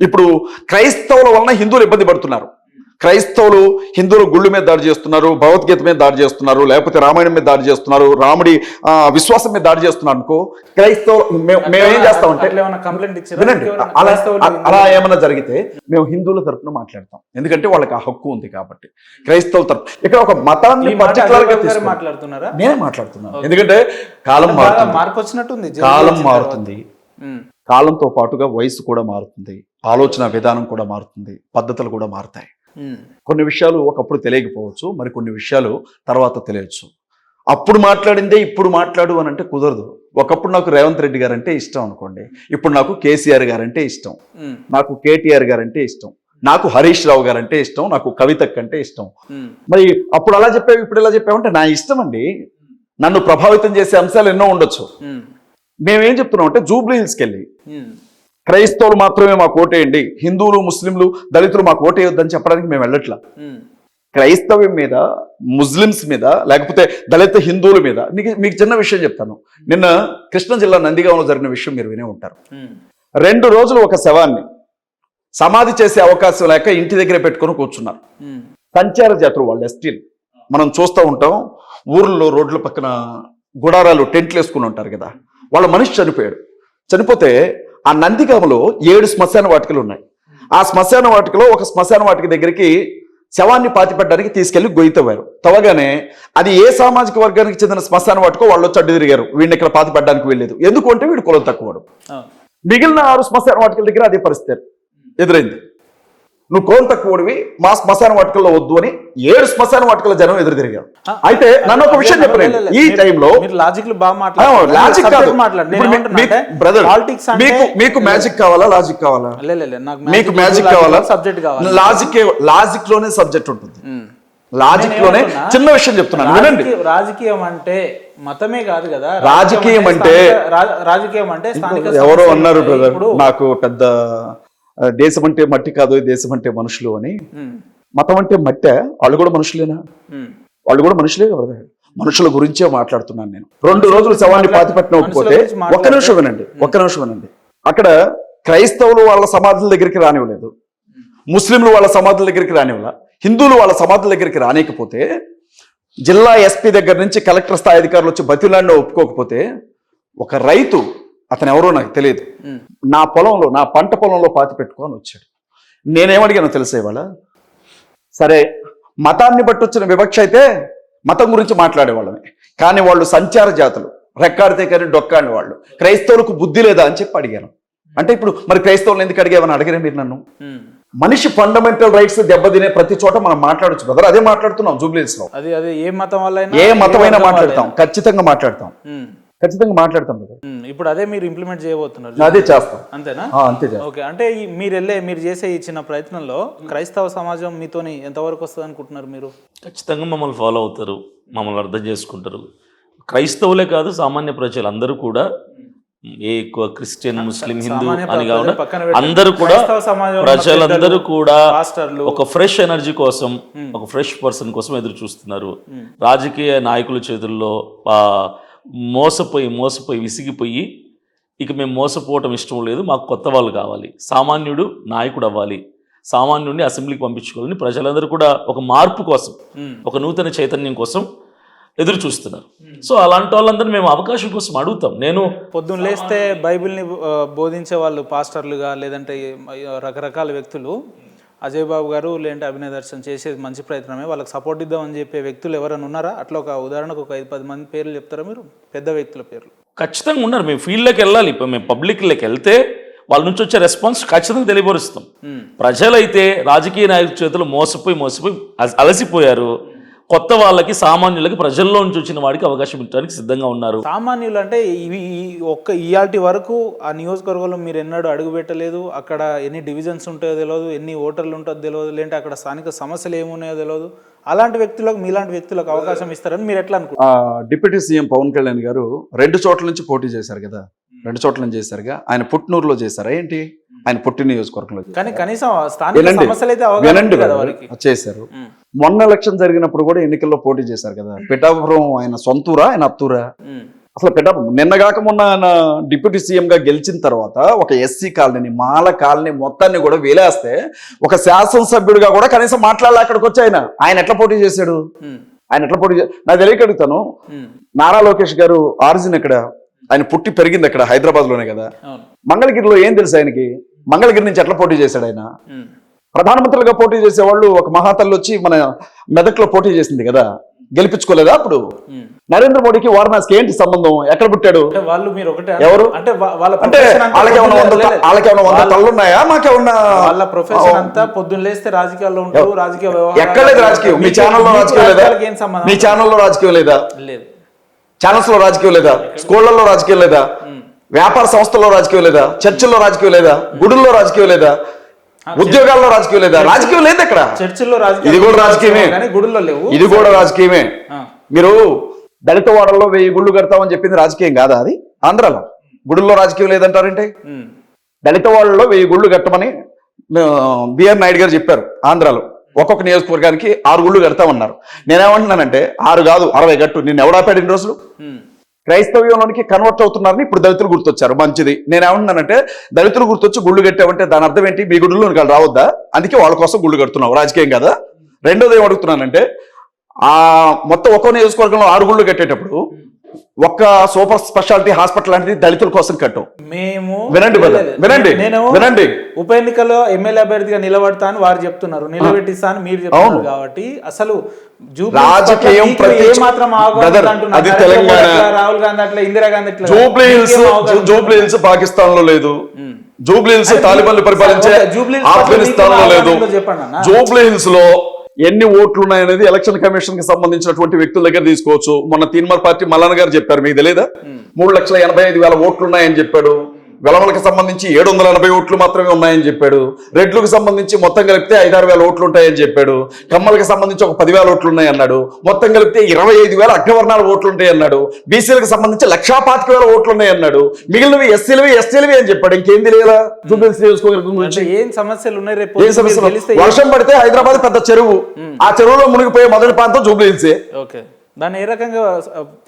ఇప్పుడు క్రైస్తవుల వలన హిందువులు ఇబ్బంది పడుతున్నారు. క్రైస్తవులు హిందువుల గుళ్ళ మీద దాడి చేస్తున్నారు, భగవద్గీత మీద దాడి చేస్తున్నారు, లేకపోతే రామాయణం మీద దాడి చేస్తున్నారు, రాముడి విశ్వాసం మీద దాడి చేస్తున్నారు అనుకో, క్రైస్తవులు మేమేం చేస్తామంటే వినండి, అలా ఏమన్నా జరిగితే మేము హిందువుల తరఫున మాట్లాడతాం, ఎందుకంటే వాళ్ళకి ఆ హక్కు ఉంది కాబట్టి. క్రైస్తవుల తరఫున ఇక్కడ ఒక మతాన్ని పర్టికులర్ గా మాట్లాడుతున్నారా? నేనే మాట్లాడుతున్నాను, ఎందుకంటే కాలం మారుతుంది, కాలం మారుతుంది, కాలంతో పాటుగా వయసు కూడా మారుతుంది, ఆలోచన విధానం కూడా మారుతుంది, పద్ధతులు కూడా మారుతాయి. కొన్ని విషయాలు ఒకప్పుడు తెలియకపోవచ్చు, మరి కొన్ని విషయాలు తర్వాత తెలియచ్చు. అప్పుడు మాట్లాడిందే ఇప్పుడు మాట్లాడు అని అంటే కుదరదు. ఒకప్పుడు నాకు రేవంత్ రెడ్డి గారు అంటే ఇష్టం అనుకోండి, ఇప్పుడు నాకు కేసీఆర్ గారంటే ఇష్టం, నాకు కేటీఆర్ గారంటే ఇష్టం, నాకు హరీష్ రావు గారంటే ఇష్టం, నాకు కవితక్ అంటే ఇష్టం. మరి అప్పుడు అలా చెప్పావు ఇప్పుడు ఇలా చెప్పావంటే నా ఇష్టం అండి. నన్ను ప్రభావితం చేసే అంశాలు ఎన్నో ఉండొచ్చు. మేమేం చెప్తున్నాం అంటే జూబ్లీ హిల్స్కి వెళ్ళి క్రైస్తవులు మాత్రమే మాకు ఓటేయండి, హిందువులు ముస్లింలు దళితులు మాకు ఓటేయొద్దని చెప్పడానికి మేము వెళ్ళట్లా. క్రైస్తవ్యం మీద, ముస్లిమ్స్ మీద, లేకపోతే దళిత హిందువుల మీద మీకు చిన్న విషయం చెప్తాను. నిన్న కృష్ణా జిల్లా నందిగాంలో జరిగిన విషయం మీరు వినే ఉంటారు. 2 రోజులు ఒక శవాన్ని సమాధి చేసే అవకాశం లేక ఇంటి దగ్గర పెట్టుకొని కూర్చున్నారు. సంచార జాతులు వాళ్ళు, ఎస్టీలు. మనం చూస్తూ ఉంటాం ఊర్లో రోడ్ల పక్కన గుడారాలు, టెంట్లు వేసుకుని ఉంటారు కదా, వాళ్ళ మనిషి చనిపోయాడు. చనిపోతే ఆ నందిగామలో 7 శ్మశాన వాటికలు ఉన్నాయి. ఆ శ్మశాన వాటికలో ఒక శ్మశాన వాటిక దగ్గరికి శవాన్ని పాతిపెట్టడానికి తీసుకెళ్లి గొయ్యి తవ్వారు. తవ్వగానే అది ఏ సామాజిక వర్గానికి చెందిన శ్మశాన వాటికో వాళ్ళు వచ్చి అడ్డు తిరిగారు, వీడిని ఇక్కడ పాతిపెట్టడానికి వెళ్ళలేదు. ఎందుకు అంటే వీడు కులం తక్కువడు. మిగిలిన 6 శ్మశాన వాటికల దగ్గర అదే పరిస్థితి ఎదురైంది. నువ్వు కులం తక్కువడివి, మా శ్మశాన వాటికల్లో వద్దు అని 7 శ్మశాన వాటికల జనం ఎదురు తిరిగారు. అయితే నన్ను ఒక విషయం చెప్పలేదు, ఈ టైంలో మీకు మ్యాజిక్ కావాలా లాజిక్ కావాలా? మీకు మ్యాజిక్ కావాలా? లాజిక్ లోనే సబ్జెక్ట్ ఉంటుంది. లాజిక్ లోనే చిన్న విషయం చెప్తున్నాను వినండి. రాజకీయం అంటే మతమే కాదు కదా. రాజకీయం అంటే ఎవరో అన్నారు బ్రదర్, నాకు పెద్ద దేశం అంటే మట్టి కాదు, దేశం అంటే మనుషులు అని. మతం అంటే మట్టే, వాళ్ళు కూడా మనుషులేనా? వాళ్ళు కూడా మనుషులే కదా. మనుషుల గురించే మాట్లాడుతున్నాను నేను. 2 రోజులు శవాన్ని పాతిపెట్టకపోతే ఒక్క నిమిషం వినండి. అక్కడ క్రైస్తవులు వాళ్ళ సమాధుల దగ్గరికి రానివ్వలేదు, ముస్లింలు వాళ్ళ సమాధుల దగ్గరికి రానివ్వలే, హిందువులు వాళ్ళ సమాధుల దగ్గరికి రానికపోతే, జిల్లా ఎస్పీ దగ్గర నుంచి కలెక్టర్ స్థాయి అధికారులు వచ్చి బతిలాండో ఒప్పుకోకపోతే, ఒక రైతు, అతను ఎవరో నాకు తెలియదు, నా పొలంలో, నా పంట పొలంలో పాతి పెట్టుకొని వచ్చాడు. నేనేమడిగానో తెలిసే ఇవాళ, సరే మతాన్ని బట్టి వచ్చిన వివక్ష అయితే మతం గురించి మాట్లాడేవాళ్ళమే, కానీ వాళ్ళు సంచార జాతులు, రెక్కాడితే కానీ డొక్కాని వాళ్ళు, క్రైస్తవులకు బుద్ధి లేదా అని చెప్పి అడిగాను. అంటే ఇప్పుడు మరి క్రైస్తవులను ఎందుకు అడిగామని అడిగారే మీరు నన్ను? మనిషి ఫండమెంటల్ రైట్స్ దెబ్బతినే ప్రతి చోట మనం మాట్లాడచ్చు బ్రదర్. అదే మాట్లాడుతున్నాం జూబ్లీస్ లో. ఏ మతం వల్ల, ఏ మతమైనా మాట్లాడతాం, ఖచ్చితంగా మాట్లాడతాం కదా. ఇప్పుడు అదే మీరు ఇంప్లిమెంట్ చేయబోతున్నారు? అదే చేస్తాం. అంతేనా? అంతే. ఓకే. అంటే మీరు చేసే ఈ చిన్న ప్రయత్నంలో క్రైస్తవ సమాజం మీతోని ఎంతవరకు వస్తుంది అనుకుంటున్నారు మీరు? ఖచ్చితంగా మమ్మల్ని ఫాలో అవుతారు, మమ్మల్ని అర్థం చేసుకుంటారు. క్రైస్తవులే కాదు, సామాన్య ప్రజలు అందరూ కూడా, ఏ క్రిస్టియన్, ముస్లిం, హిందూ అని కాకుండా అందరూ కూడా, ప్రజలందరూ కూడా ఒక ఫ్రెష్ ఎనర్జీ కోసం, ఒక ఫ్రెష్ పర్సన్ కోసం ఎదురు చూస్తున్నారు. రాజకీయ నాయకుల చేతుల్లో మోసపోయి విసిగిపోయి, ఇక మేము మోసపోవటం ఇష్టం లేదు, మాకు కొత్త వాళ్ళు కావాలి, సామాన్యుడు నాయకుడు అవ్వాలి, సామాన్యుడిని అసెంబ్లీకి పంపించుకోవాలని ప్రజలందరూ కూడా ఒక మార్పు కోసం, ఒక నూతన చైతన్యం కోసం ఎదురు చూస్తున్నారు. సో అలాంటి వాళ్ళందరూ మేము అవకాశం కోసం అడుగుతాం. నేను పొద్దున్న లేస్తే బైబిల్ని బోధించే వాళ్ళు పాస్టర్లుగా, లేదంటే రకరకాల వ్యక్తులు, అజయ్ బాబు గారు లేదంటే అభినయ దర్శన్ చేసేది మంచి ప్రయత్నమే, వాళ్ళకి సపోర్ట్ ఇద్దామని చెప్పే వ్యక్తులు ఎవరైనా ఉన్నారా? అట్లా ఒక ఉదాహరణకు ఒక 5-10 మంది పేర్లు చెప్తారా మీరు? పెద్ద వ్యక్తుల పేర్లు ఖచ్చితంగా ఉన్నారు. మేము ఫీల్డ్లోకి వెళ్ళాలి. ఇప్పుడు మేము పబ్లిక్లోకి వెళ్తే వాళ్ళ నుంచి వచ్చే రెస్పాన్స్ ఖచ్చితంగా తెలియపరుస్తాం. ప్రజలైతే రాజకీయ నాయకుల చేతులు మోసపోయి అలసిపోయారు. కొత్త వాళ్ళకి, సామాన్యులకి, ప్రజల్లో నుంచి వచ్చిన వాడికి అవకాశం ఇవ్వడానికి సిద్ధంగా ఉన్నారు. సామాన్యులు అంటే ఇయాల్టి వరకు ఆ నియోజకవర్గంలో మీరు ఎన్నడూ అడుగు పెట్టలేదు, అక్కడ ఎన్ని డివిజన్స్ ఉంటాయో తెలియదు, ఎన్ని ఓటర్లు ఉంటుందో తెలియదు, లేదంటే అక్కడ స్థానిక సమస్యలు ఏమున్నాయో తెలియదు. అలాంటి వ్యక్తులకు, మీలాంటి వ్యక్తులకు అవకాశం ఇస్తారని మీరు ఎట్లా అనుకుంటారు? డిప్యూటీ సీఎం పవన్ కళ్యాణ్ గారు 2 చోట్ల నుంచి పోటీ చేశారు కదా, 2 చోట్ల నుంచి చేశారుగా. ఆయన పుట్నూరులో చేశారా ఏంటి? ఆయన పుట్టిన నియోజకవర్గంలో చేశారు. మొన్న ఎలక్షన్ జరిగినప్పుడు కూడా ఎన్నికల్లో పోటీ చేశారు కదా. పిఠాపురం ఆయన సొంతూరా, ఆయన అత్తూరా? అసలు నిన్నగాక మొన్న డిప్యూటీ సీఎంగా గెలిచిన తర్వాత ఒక ఎస్సీ కాలనీని మాల కాలనీ మొత్తాన్ని కూడా వేలేస్తే ఒక శాసనసభ్యుడిగా కూడా కనీసం మాట్లాడాలి అక్కడికి వచ్చి ఆయన ఎట్లా పోటీ చేశాడు? ఆయన ఎట్లా పోటీ నాకు తెలియక అడుగుతాను. నారా లోకేష్ గారు ఆరిజిన్ ఎక్కడ? ఆయన పుట్టి పెరిగింది అక్కడ హైదరాబాద్ లోనే కదా. మంగళగిరిలో ఏం తెలుసు ఆయనకి? మంగళగిరి నుంచి ఎట్లా పోటీ చేశాడు ఆయన? ప్రధానమంత్రిగా పోటీ చేసేవాళ్ళు ఒక మహాతల్లి వచ్చి మన మెదక్లో పోటీ చేసింది కదా, గెలిపించుకోలేదా? అప్పుడు నరేంద్ర మోడీకి వారణాసికి ఏంటి సంబంధం? ఎక్కడ పుట్టాడు? వాళ్ళు మీరు ఒకటే ఎవరు అంటే వాళ్ళకేమన్నా 100 తల్లున్నాయా? మాకేమన్నా? వాళ్ళ ప్రొఫెషన్ అంతా పొద్దున్న లేస్తే రాజకీయాల్లో ఉంటారు, రాజకీయ ఎక్కడ లేదు రాజకీయం. మీ ఛానల్లో రాజకీయం లేదా? మీ ఛానల్లో రాజకీయం లేదా? లేదు. ఛానల్స్ లో రాజకీయం లేదా? స్కూళ్లలో రాజకీయం లేదా? వ్యాపార సంస్థల్లో రాజకీయం లేదా? చర్చిల్లో రాజకీయం లేదా? గుడుల్లో రాజకీయం లేదా? ఉద్యోగాల్లో రాజకీయం లేదా? రాజకీయం లేదు ఇక్కడ. చర్చిల్లో ఇది కూడా రాజకీయమే, గుడుల్లో లేవు. ఇది కూడా రాజకీయమే. మీరు దళిత వాడల్లో 1000 గుళ్ళు కడతామని చెప్పింది రాజకీయం కాదా? అది ఆంధ్రాలో గుడుల్లో రాజకీయం లేదంటారంటే. దళిత వాడల్లో 1000 గుళ్ళు కట్టమని బిఆర్ నాయుడు గారు చెప్పారు. ఆంధ్రాలో ఒక్కొక్క నియోజకవర్గానికి 6 గుళ్ళు కడతామన్నారు. నేనేమంటున్నానంటే 6 కాదు 60 కట్టు. నేను ఎవడాపాడు ఇన్ని రోజులు? క్రైస్తవ్యంలోనికి కన్వర్ట్ అవుతున్నారని ఇప్పుడు దళితులు గుర్తొచ్చారు. మంచిది. నేనేమంటున్నానంటే దళితులు గుర్తొచ్చి గుళ్ళు కట్టామంటే దాని అర్థం ఏంటి? మీ గుళ్ళలో వాళ్ళు రావద్దా? అందుకే వాళ్ళ కోసం గుళ్ళు కడుతున్నావు. రాజకీయం కదా. రెండోది ఏం అడుగుతున్నానంటే మొత్తం ఒక్కో నియోజకవర్గంలో 6 గుళ్ళు కట్టేటప్పుడు ఒక్క సూపర్ స్పెషాలిటీ హాస్పిటల్ అనేది దళితుల కోసం కట్టాం. మేము వినండి. ఉప ఎన్నికల్లో ఎమ్మెల్యే అభ్యర్థిగా నిలబడతాను వారు చెప్తున్నారు, నిలబెట్టిస్తాను మీరు చెప్తున్నారు. కాబట్టి అసలు రాజకీయం అది తెలంగాణ, రాహుల్ గాంధీ అట్లా, ఇందిరాగాంధీ అట్లా. జూబ్లీ హిల్స్ పాకిస్తాన్ లో లేదు. జూబ్లీ హిల్స్ తాలిబాన్లు పరిపాలించే ఆఫ్ఘనిస్తాన్ లో లేదు. జూబ్లీ హిల్స్ లో ఎన్ని ఓట్లు ఉన్నాయనేది ఎలక్షన్ కమిషన్ కి సంబంధించినటువంటి వ్యక్తుల దగ్గర తీసుకోవచ్చు. మొన్న తీన్మార్ పార్టీ మల్లన్న గారు చెప్పారు, మీకు తెలియదా? 3,85,000 ఓట్లు ఉన్నాయని చెప్పాడు. వెలమలకు సంబంధించి 780 ఓట్లు మాత్రమే ఉన్నాయని చెప్పాడు. రెడ్లకు సంబంధించి మొత్తం కలిపితే 5,000-6,000 ఓట్లు ఉంటాయని చెప్పాడు. కమ్మలకు సంబంధించి ఒక 10,000 ఓట్లు ఉన్నాయి అన్నాడు. మొత్తం కలిపితే 25,000 అగ్రవర్ణాల ఓట్లు ఉంటాయి అన్నాడు. బీసీలకు సంబంధించి 1,25,000 ఓట్లు ఉన్నాయి అన్నాడు. మిగిలినవి ఎస్సీలవి అని చెప్పాడు. ఇంకేం తెలియదా? ఏం సమస్యలు ఉన్నాయి? రేపు వర్షం పడితే హైదరాబాద్ పెద్ద చెరువు, ఆ చెరువులో మునిగిపోయే మొదటి ప్రాంతం జూబ్లీ హిల్సే. ఓకే, దాన్ని ఏ రకంగా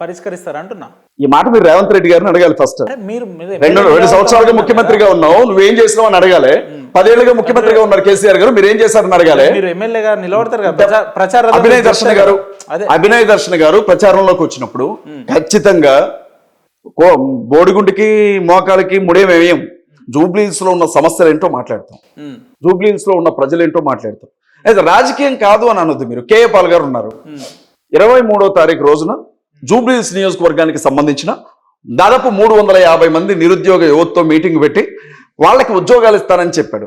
పరిష్కరిస్తారు అంటున్నా. ఈ మాట మీరు రేవంత్ రెడ్డి గారిని అడగాలి. ఫస్ట్ మీరు 2 సంవత్సరాలుగా ముఖ్యమంత్రిగా ఉన్నావు, నువ్వేం చేసినావు అని అడగాలి. 10 ఏళ్ళుగా ముఖ్యమంత్రిగా ఉన్నారు కేసీఆర్ గారు, మీరు ఏం చేశారని అడగాలి. మీరు ఎమ్మెల్యేగా నిలబడతారు కదా, ప్రచారం. అభినయ్ దర్శన్ గారు ప్రచారంలోకి వచ్చినప్పుడు ఖచ్చితంగా బోడిగుండికి మోకాలకి ముడేమేయం జూబ్లీ హిల్స్ లో ఉన్న సమస్యలు ఏంటో మాట్లాడతాం, జూబ్లీ హిల్స్ లో ఉన్న ప్రజలు ఏంటో మాట్లాడతాం. అయితే రాజకీయం కాదు అని అనొద్దు. మీరు కేఏ పాల్ గారు ఉన్నారు, 23వ తారీఖు రోజున జూబ్లీ హిల్స్ నియోజకవర్గానికి సంబంధించిన దాదాపు 350 మంది నిరుద్యోగ యువతతో మీటింగ్ పెట్టి వాళ్ళకి ఉద్యోగాలు ఇస్తానని చెప్పాడు.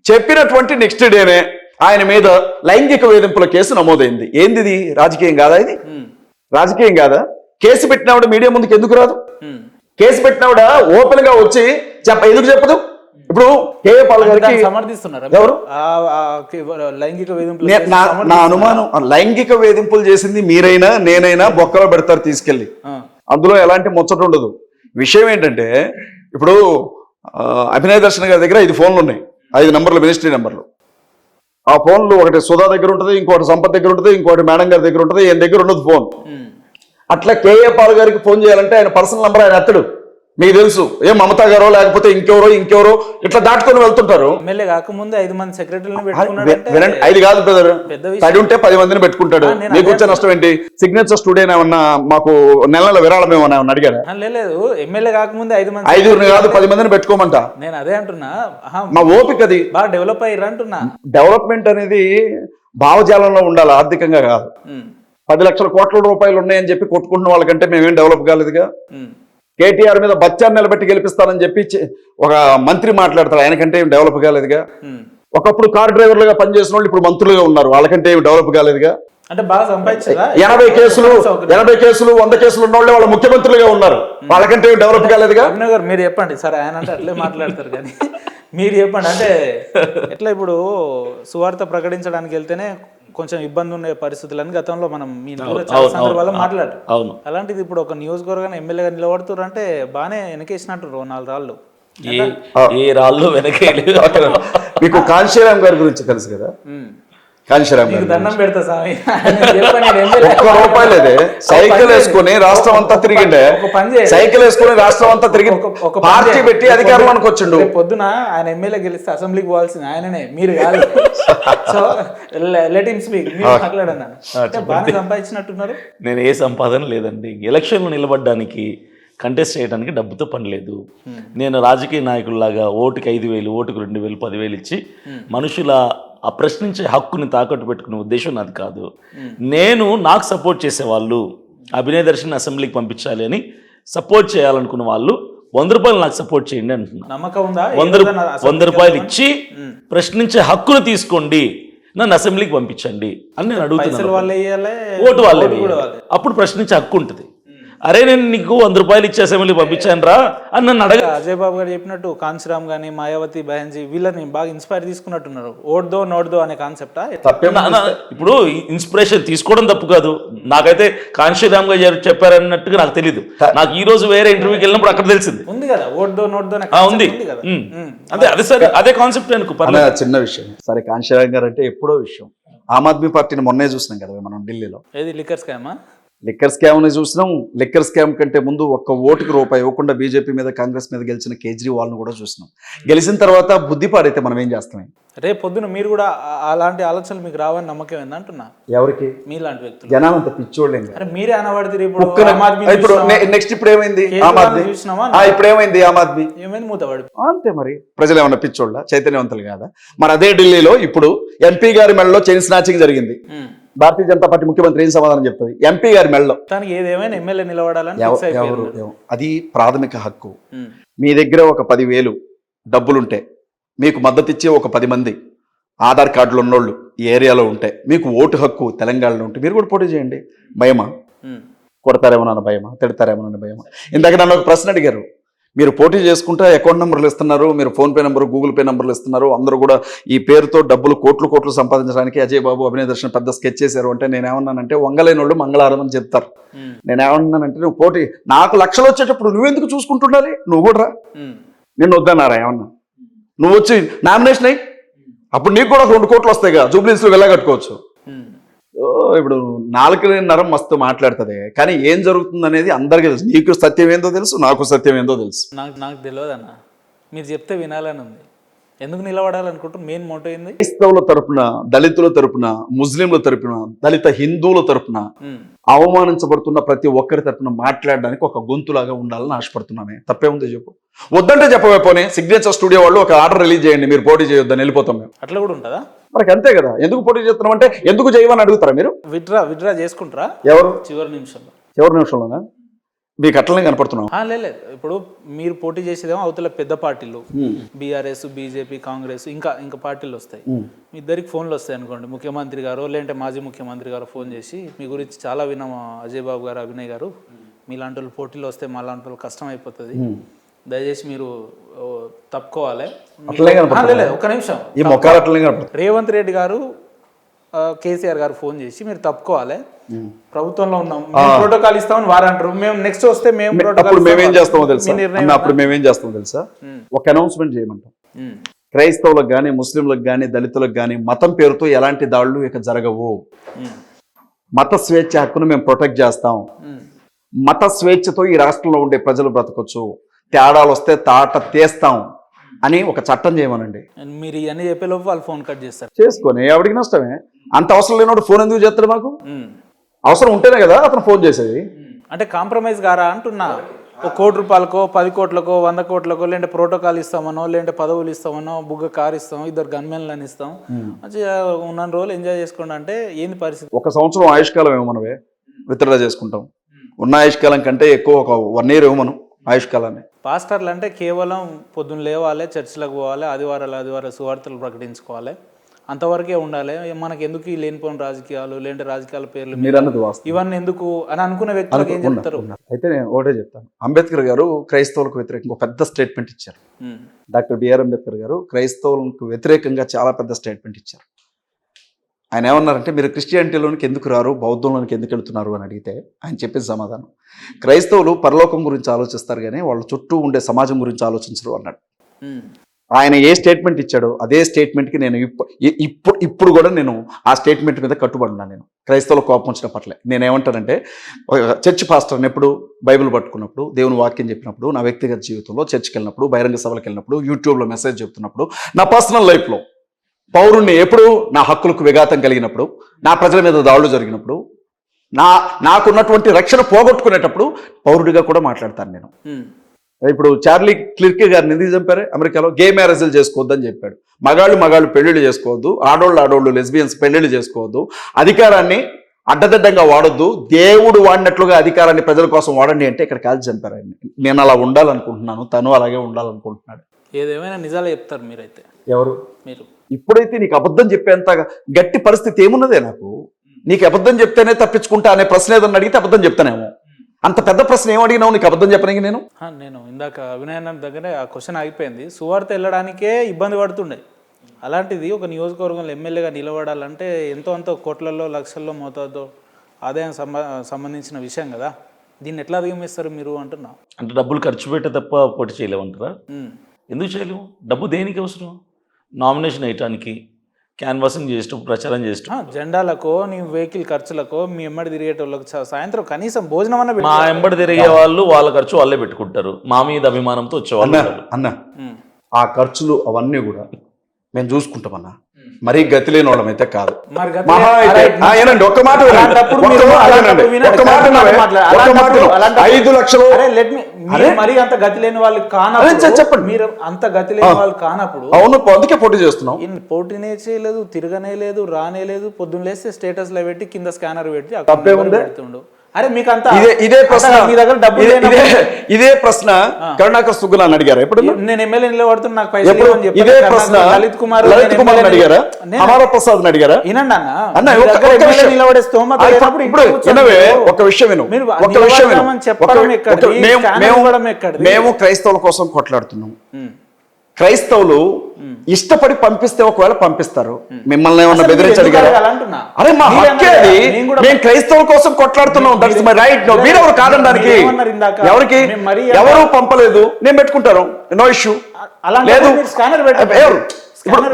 చెప్పినటువంటి నెక్స్ట్ డేనే ఆయన మీద లైంగిక వేధింపుల కేసు నమోదైంది. ఏంది ఇది? రాజకీయం కాదా? ఇది రాజకీయం కాదా? కేసు పెట్టినావిడ మీడియా ముందుకు ఎందుకు రాదు? కేసు పెట్టినావిడ ఓపెన్ గా వచ్చి ఎందుకు చెప్పదు? ఇప్పుడు కేఏ పాల్ గారికి సమర్థిస్తున్నారు ఎవరు? లైంగిక వేధింపులు. నా అనుమానం లైంగిక వేధింపులు చేసింది మీరైనా నేనైనా బొక్కలో పెడతారు తీసుకెళ్లి, అందులో ఎలాంటి ముచ్చట ఉండదు. విషయం ఏంటంటే ఇప్పుడు అభినయ్ దర్శన్ గారి దగ్గర 5 ఫోన్లు ఉన్నాయి, 5 నంబర్లు, మినిస్ట్రీ నంబర్లు. ఆ ఫోన్లు ఒకటి సుధా దగ్గర ఉంటుంది, ఇంకోటి సంపత్ దగ్గర ఉంటుంది, ఇంకోటి మేడం గారి దగ్గర ఉంటుంది, ఈయన దగ్గర ఉండదు ఫోన్. అట్లా కేఏ పాల్ గారికి ఫోన్ చేయాలంటే ఆయన పర్సనల్ నంబర్ ఆయన ఎత్తడు. మీకు తెలుసు, ఏం మమతా గారో లేకపోతే ఇంకెవరో ఇట్లా దాటుకొని వెళ్తుంటారు. ఎమ్మెల్యే కాకముందే 5 మంది సెక్రటరీలను వినండి, 5 కాదు బ్రదర్, 10 ఉంటే 10 మందిని పెట్టుకుంటాడు. మీకు వచ్చే నష్టం ఏంటి? సిగ్నేచర్ స్టూడియో ఏమన్నా మాకు నెల విరాళం ఏమన్నా అడిగారా? లేదు, ఎమ్మెల్యే కాకముందే 5 మంది, 5 కాదు 10 మందిని పెట్టుకోమంట. నేను అదే అంటున్నా, మా ఓపిక అది. బాగా డెవలప్ అయ్యారు అంటున్నా. డెవలప్మెంట్ అనేది భావజాలంలో ఉండాలి, ఆర్థికంగా కాదు. 10 లక్షల కోట్ల రూపాయలు ఉన్నాయని చెప్పి కొట్టుకుంటున్న వాళ్ళకంటే మేమేం డెవలప్ కాలేదుగా. కేటీఆర్ మీద బచ్చాన్ని నిలబెట్టి గెలిపిస్తానని చెప్పి ఒక మంత్రి మాట్లాడతాడు, ఆయనకంటే ఏం డెవలప్ కాలేదుగా. ఒకప్పుడు కార్ డ్రైవర్లుగా పనిచేసిన వాళ్ళు ఇప్పుడు మంత్రులుగా ఉన్నారు, వాళ్ళకంటే ఏం డెవలప్ కాలేదుగా. అంటే బాగా సంపాదించారా? 80 కేసులు 100 కేసులు ఉన్న వాళ్ళు వాళ్ళ ముఖ్యమంత్రులుగా ఉన్నారు, వాళ్ళకంటే ఏం డెవలప్ కాలేదుగా. మీరు చెప్పండి సార్, ఆయన అంటే అట్లే మాట్లాడతారు కానీ మీరు చెప్పండి. అంటే ఎట్లా ఇప్పుడు సువార్త ప్రకటించడానికి వెళ్తేనే కొంచెం ఇబ్బంది ఉండే పరిస్థితులని గతంలో మనం మీ సందర్భాల్లో మాట్లాడారు. అలాంటిది ఇప్పుడు ఒక నియోజకవర్గాన్ని ఎమ్మెల్యేగా నిలబడుతున్నారు అంటే బాగానే వెనకేసినట్టు 4 రాళ్ళు. ఏ రాళ్ళు వెనకే. మీకు కాంశీరామ్ గారి గురించి తెలుసు కదా? కాంశీరామ్ మీకు గారు దండం పెడతా స్వామి. చెప్పండి, నేను ఎమ్మెల్యే. ఒక్క రూపాయి లేదే, సైకిల్ వేసుకుని రాష్ట్రం అంతా తిరిగిండే, ఒక పని చేయండి. సైకిల్ వేసుకుని రాష్ట్రం అంతా తిరిగి ఒక పని పార్టీ చేయండి. పెట్టి అధికారంలోకి వచ్చిండు. రేపు పొద్దున ఆయన ఎమ్మెల్యే గెలిస్తే అసెంబ్లీకి పోవాల్సింది ఆయననే, మీరు కాదు. సో లెట్ హిమ్ స్పీక్, మీరు మాట్లాడన్నా. బాగా సంపాదించినట్టున్నారు. నేను ఏ సంపాదన లేదండి. ఎలక్షన్లో నిలబడడానికి, కంటెస్ట్ చేయడానికి డబ్బుతో పని లేదు. నేను రాజకీయ నాయకుల్లాగా ఓటుకి 5,000, ఓటుకు 2,000, 10,000 ఇచ్చి మనుషుల ఆ ప్రశ్నించే హక్కుని తాకట్టు పెట్టుకునే ఉద్దేశం నాది కాదు. నేను నాకు సపోర్ట్ చేసేవాళ్ళు, అభినయ దర్శన్ అసెంబ్లీకి పంపించాలి అని సపోర్ట్ చేయాలనుకున్న వాళ్ళు 100 రూపాయలు నాకు సపోర్ట్ చేయండి అంటున్నా. నమ్మకం ఉందా? 100 రూపాయలు ఇచ్చి ప్రశ్నించే హక్కును తీసుకోండి, నన్ను అసెంబ్లీకి పంపించండి అని నేను అడుగుతున్నాను. ఓటు వాళ్ళే, అప్పుడు ప్రశ్నించే హక్కు ఉంటుంది. అరే నేను నీకు 100 రూపాయలు ఇచ్చే అసెంబ్లీ పంపించాను రా అని నన్ను అడగ. అజయ్ బాబు గారు చెప్పినట్టు కాంశీరామ్ కానీ, మాయావతి, బెహన్జీ వీళ్ళని బాగా ఇన్స్పైర్ తీసుకున్నట్టున్నారు. ఓడ్దో నోడ్దో అనే కాన్సెప్టా? ఇప్పుడు ఇన్స్పిరేషన్ తీసుకోవడం తప్పు కాదు. నాకైతే కాంశీరామ్ గారు చెప్పారన్నట్టుగా నాకు తెలీదు. నాకు ఈ రోజు వేరే ఇంటర్వ్యూకి వెళ్ళినప్పుడు అక్కడ తెలిసింది. ఉంది కదా ఓడ్దో నోడ్దో ఉంది. అదే సరే, అదే కాన్సెప్ట్ అనుకో. చిన్న విషయం సరే, కాంశీరామ్ గారు అంటే ఎప్పుడో విషయం. ఆమ్ ఆద్మీ పార్టీని మొన్నే చూసినాం కదా మనం ఢిల్లీలో. ఏది లిక్కర్ స్కామా? లిక్కర్ స్కామ్ ని చూసినాం. లిక్కర్ స్కామ్ కంటే ముందు ఒక్క ఓటుకి రూపాయి ఇవ్వకుండా బీజేపీ మీద, కాంగ్రెస్ మీద గెలిచిన కేజ్రీవాల్ను కూడా చూసినాం. గెలిచిన తర్వాత బుద్ధిపాడైతే మనం ఏం చేస్తాం? రేపు పొద్దున మీరు కూడా అలాంటి ఆలోచనలు మీకు రావని నమ్మకం ఏందంటున్నా. ఎవరికి? మీలాంటి వ్యక్తులు. జనాలు అంత పిచ్చోళ్ళేం. అరే మీరే అనబడితే ఇప్పుడు నెక్స్ట్ ఇప్పుడు ఏమైంది ఆమ్ ఆద్మీ? ఇప్పుడు ఏమైంది ఆమ్ ఆద్మీ? ఏమైంది? మూతపడి అంతే. మరి ప్రజలు ఏమన్నా పిచ్చోళ్ళ, చైతన్యవంతులు కాదా? మరి అదే ఢిల్లీలో ఇప్పుడు ఎంపీ గారి మెడలో చైన్ స్నాచింగ్ జరిగింది. భారతీయ జనతా పార్టీ ముఖ్యమంత్రి ఏం సమాధానం చెప్తుంది? ఎంపీ గారి మెడలో. ఏదేమైనా ఎమ్మెల్యే నిలబడాలని అది ప్రాథమిక హక్కు. మీ దగ్గర ఒక 10,000 డబ్బులుంటే, మీకు మద్దతు ఇచ్చే ఒక 10 మంది ఆధార్ కార్డులు ఉన్నోళ్ళు ఈ ఏరియాలో ఉంటే, మీకు ఓటు హక్కు తెలంగాణలో ఉంటే మీరు కూడా పోటీ చేయండి. భయమా? కొడతారేమోనన్న భయమా? తిడతారేమోనన్న భయమా? ఇందాక నన్ను ఒక ప్రశ్న అడిగారు. మీరు పోటీ చేసుకుంటే అకౌంట్ నెంబర్లు ఇస్తున్నారు, మీరు ఫోన్పే నెంబరు, గూగుల్ పే నెంబర్లు ఇస్తున్నారు, అందరూ కూడా ఈ పేరుతో డబ్బులు కోట్లు సంపాదించడానికి అజయ్ బాబు, అభినయ దర్శన్ పెద్ద స్కెచ్ చేశారు అంటే నేనేమన్నానంటే, వంగలేని వాళ్ళు మంగళారం అని చెప్తారు. నేనేమన్నానంటే, నువ్వు పోటీ, నాకు లక్షలు వచ్చేటప్పుడు నువ్వెందుకు చూసుకుంటుండాలి? నువ్వు కూడా రా. నిన్ను వద్దన్నారా ఏమన్నా? నువ్వు వచ్చి నామినేషన్ అయ్యి అప్పుడు నీకు కూడా 2 కోట్లు వస్తాయి కదా, జూబ్లీస్లో వెళ్ళగట్టుకోవచ్చు. ఇప్పుడు 4 మస్తు మాట్లాడుతుంది, కానీ ఏం జరుగుతుంది అనేది అందరికీ తెలుసు. నీకు సత్యం ఏందో తెలుసు, నాకు సత్యం ఏందో తెలుసు. నాకు తెలియదు అన్న, మీరు చెప్తే వినాలని ఉంది. ఎందుకు నిలబడాలనుకుంటారు? మెయిన్ మోటో ఏంది? క్రైస్తవుల తరపున, దళితుల తరపున, ముస్లింల తరపున, దళిత హిందువుల తరపున అవమానించబడుతున్న ప్రతి ఒక్కరి తరపున మాట్లాడడానికి ఒక గొంతులాగా ఉండాలని ఆశపడుతున్నానే. తప్పే ఉంది చెప్పు. వద్దంటే చెప్పకపోతే సిగ్నేచర్ స్టూడియో వాళ్ళు ఒక ఆర్డర్ రిలీజ్ చేయండి, మీరు పోటీ చేయొద్దని వెళ్ళిపోతాం మేము. అట్లా కూడా ఉంటుందా? మనకి అంతే కదా. ఎందుకు పోటీ చేస్తున్నాం అంటే ఎందుకు చేయమని అడుగుతారా మీరు? విత్డ్రా చేసుకుంటారా? ఎవరు? చివరి నిమిషంలోనా? మీకు అట్లనే కనపడుతున్నాం. లేదు, ఇప్పుడు మీరు పోటీ చేసేదేమో అవతల పెద్ద పార్టీలు, బీఆర్ఎస్, బీజేపీ, కాంగ్రెస్, ఇంకా పార్టీలు వస్తాయి. మీ ఇద్దరికి ఫోన్లు వస్తాయి అనుకోండి, ముఖ్యమంత్రి గారు లేదంటే మాజీ ముఖ్యమంత్రి గారు ఫోన్ చేసి, మీ గురించి చాలా విన్నాము అజయ్ బాబు గారు, అభినయ్ గారు, మీలాంటి వాళ్ళు పోటీలు వస్తే మా లాంటి వాళ్ళు కష్టం అయిపోతుంది, దయచేసి మీరు తప్పుకోవాలి. ఒక నిమిషం. రేవంత్ రెడ్డి గారు, కేసీఆర్ గారు ఫోన్ చేసి మీరు తప్పుకోవాలి, ప్రభుత్వంలో ఉన్నాం, ప్రోటోకాల్ ఇస్తామని వారు అంటారు. మేము నెక్స్ట్ వస్తే మేమేం చేస్తామో తెలుసా? ఒక అనౌన్స్మెంట్ చేయమంటాం. క్రైస్తవులకు కానీ, ముస్లింలకు కానీ, దళితులకు కానీ మతం పేరుతో ఎలాంటి దాడులు ఇక జరగవు. మత స్వేచ్ఛ హక్కును మేము ప్రొటెక్ట్ చేస్తాం. మత స్వేచ్ఛతో ఈ రాష్ట్రంలో ఉండే ప్రజలు బ్రతకొచ్చు. తేడాలు వస్తే తాట తీస్తాం అని ఒక చట్టం చేయమనండి. మీరు ఇవన్నీ చెప్పేలోపు వాళ్ళు ఫోన్ కట్ చేస్తారు. చేసుకొని ఎవరికి నష్టమే. అంత అవసరం లేనప్పుడు ఫోన్ ఎందుకు చేస్తాడు? మాకు అవసరం ఉంటేనే కదా అతను ఫోన్ చేసేది. అంటే కాంప్రమైజ్ గారా అంటున్నా. 1 కోటి రూపాయలకో, 10 కోట్లకో, 100 కోట్లకో, లేదంటే ప్రోటోకాల్ ఇస్తామనో, లేదంటే పదవులు ఇస్తామనో, బుగ్గ కార్ ఇస్తాం, 2 గన్మెన్లను ఇస్తాం, మంచిగా ఉన్న రోజులు ఎంజాయ్ చేసుకోండి అంటే ఏంది పరిస్థితి? 1 సంవత్సరం ఆయుష్కాలం ఏమో మనమే విత్డ్రా చేసుకుంటాం. ఉన్న ఆయుష్కాలం కంటే ఎక్కువ ఒక 1 year ఏమో మనం ఆయుష్కాలాన్ని. పాస్టర్లు అంటే కేవలం పొద్దున్న లేవాలి, చర్చిలకు పోవాలి, ఆదివారాలు సువార్తలు ప్రకటించుకోవాలి, అంతవరకే ఉండాలి. మనకి ఎందుకు ఈ లేనిపోయిన రాజకీయాలు, లేదంటే రాజకీయాల పేర్లు ఇవన్నీ ఎందుకు అని అనుకునే వ్యక్తులకు ఏం చెప్తారు? అయితే నేను ఒకటే చెప్తాను. అంబేద్కర్ గారు క్రైస్తవులకు వ్యతిరేకంగా ఒక పెద్ద స్టేట్మెంట్ ఇచ్చారు. డాక్టర్ బిఆర్ అంబేద్కర్ గారు క్రైస్తవులకు వ్యతిరేకంగా చాలా పెద్ద స్టేట్మెంట్ ఇచ్చారు. ఆయన ఏమన్నారంటే, మీరు క్రిస్టియానిటీలోనికి ఎందుకు రారు, బౌద్ధంలోనికి ఎందుకు వెళ్తున్నారు అని అడిగితే ఆయన చెప్పేది సమాధానం, క్రైస్తవులు పరలోకం గురించి ఆలోచిస్తారు కానీ వాళ్ళ చుట్టూ ఉండే సమాజం గురించి ఆలోచించరు అన్నాడు. ఆయన ఏ స్టేట్మెంట్ ఇచ్చాడో అదే స్టేట్మెంట్కి నేను ఇప్పుడు కూడా నేను ఆ స్టేట్మెంట్ మీద కట్టుబడి ఉన్నాను. నేను క్రైస్తవుల కోపం వచ్చిన పట్లే నేనేమంటానంటే, చర్చ్ పాస్టర్ని ఎప్పుడు బైబిల్ పట్టుకున్నప్పుడు, దేవుని వాక్యం చెప్పినప్పుడు, నా వ్యక్తిగత జీవితంలో చర్చ్కి వెళ్ళినప్పుడు, బహిరంగ సభలకు వెళ్ళినప్పుడు, యూట్యూబ్లో మెసేజ్ చెప్తున్నప్పుడు, నా పర్సనల్ లైఫ్లో పౌరుణ్ణి ఎప్పుడు నా హక్కులకు విఘాతం కలిగినప్పుడు, నా ప్రజల మీద దాడులు జరిగినప్పుడు, నాకున్నటువంటి రక్షణ పోగొట్టుకునేటప్పుడు పౌరుడిగా కూడా మాట్లాడతాను నేను. ఇప్పుడు చార్లీ క్లిర్క్ గారిని ఎందుకు చంపారు? అమెరికాలో గే మ్యారేజ్లు చేసుకోవద్దని చెప్పాడు. మగాళ్ళు పెళ్లిళ్ళు చేసుకోవద్దు, ఆడోళ్ళు లెస్బియన్స్ పెళ్లిళ్ళు చేసుకోవద్దు, అధికారాన్ని అడ్డదిడ్డంగా వాడొద్దు, దేవుడు వాడినట్లుగా అధికారాన్ని ప్రజల కోసం వాడండి అంటే ఇక్కడ కాల్చి చంపారు ఆయన్ని. నేను అలా ఉండాలనుకుంటున్నాను, తను అలాగే ఉండాలనుకుంటున్నాడు. ఏదేమైనా నిజాలు చెప్తారు మీరైతే. ఎవరు? మీరు. ఇప్పుడైతే నీకు అబద్ధం చెప్పేంత గట్టి పరిస్థితి ఏమున్నదే నాకు? నీకు అబద్ధం చెప్తేనే తప్పించుకుంటా అనే ప్రశ్న ఏదన్నా అడిగితే అబద్ధం చెప్తానేమో. అంత పెద్ద ప్రశ్న ఏం అడిగినావు నీకు అబద్ధం చెప్పడానికి? నేను ఇందాక అభినయన దగ్గరే ఆ క్వశ్చన్ ఆగిపోయింది. సువార్త వెళ్ళడానికే ఇబ్బంది పడుతుండే, అలాంటిది ఒక నియోజకవర్గంలో ఎమ్మెల్యేగా నిలబడాలంటే ఎంతో అంత కోట్లలో లక్షల్లో మోతాదు ఆదాయం సంబంధించిన విషయం కదా. దీన్ని ఎట్లా అధిగమిస్తారు మీరు అంటున్నా? అంటే డబ్బులు ఖర్చు పెట్టే తప్ప పోటీ చేయలేమంటారా? ఎందుకు చేయలేము? డబ్బు దేనికి అవసరం? నామినేషన్ వేయటానికి, క్యాన్వాసింగ్ చేసేటప్పుడు, ప్రచారం చేసేటప్పుడు, జెండాలకో, నీ వెహికల్ ఖర్చులకో, మీ ఎమ్మడి తిరిగేటోళ్ళకి సాయంత్రం కనీసం భోజనం అన్న. మా ఎంబడి తిరిగే వాళ్ళు వాళ్ళ ఖర్చు వాళ్ళే పెట్టుకుంటారు, మా మీద అభిమానంతో వచ్చేవాళ్ళు. అన్న ఆ ఖర్చులు అవన్నీ కూడా మేము చూసుకుంటామన్నా. మరీ గతి లేని వాళ్ళం అయితే కాదు. ఒక్క మాట 5 లక్షలు మరి అంత గతి లేని వాళ్ళు కానప్పుడు చెప్పండి. మీరు అంత గతి లేని వాళ్ళు కానప్పుడు అవును అందుకే పోటీ చేస్తున్నాం. పోటీనే చేయలేదు, తిరగనే లేదు, రానే లేదు. పొద్దున్న లేస్తే స్టేటస్ లో పెట్టి కింద స్కానర్ పెట్టి పెడుతుండు. అరే మీకు అంత ఇదే ప్రశ్న మీ దగ్గర డబ్బు ఇదే ప్రశ్న కరుణాకర్ సుగ్గులాన్ని అడిగారా? ఎప్పుడు నేను ఎమ్మెల్యే నిలబడుతున్నా నాకు పైసలు ఇదే ప్రశ్న లలిత్ కుమార్ అడిగారా? అమర ప్రసాద్ అడిగారా? వినండి అన్న, నిలబడే స్తోమత ఒక విషయం విను, ఒక విషయం మేము క్రైస్తవుల కోసం కొట్లాడుతున్నాం. క్రైస్తవులు ఇష్టపడి పంపిస్తే ఒకవేళ పంపిస్తారు, మిమ్మల్ని ఏమన్నా బెదిరించి అడిగారా? అరే మా హక్కే అది, మేము క్రైస్తవుల కోసం కొట్లాడుతున్నాం, దట్స్ మై రైట్. మీరెవరు కాదనడానికి? ఎవరికి ఎవరు పంపలేదు, నేను పెట్టుకుంటారు, నో ఇష్యూ లేదు.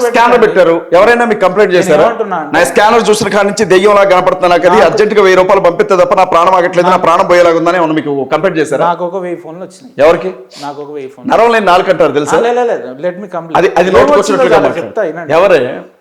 స్కానర్ పెట్టారు, ఎవరైనా మీకు కంప్లైంట్ చేశారా? నా స్కానర్ చూసిన కాడ నుంచి దెయ్యంలా కనపడుతున్నా, నాకు అది అర్జెంట్ గా 1000 రూపాయలు పంపిస్తే తప్ప నా ప్రాణం ఆగట్లేదు, నా ప్రాణం పోయేలాగా ఉందని ఏమన్నా మీకు కంప్లైంట్ చేశారా? నాకు ఒక 1000 ఫోన్లు వచ్చినాయి. ఎవరికి? నాకు ఒక 1000 ఫోన్. నరవలేని 4 అంటారు తెలుసా? Let me complaint. అది నోటుకు వచ్చినట్లుగా చెప్తా. ఎవరే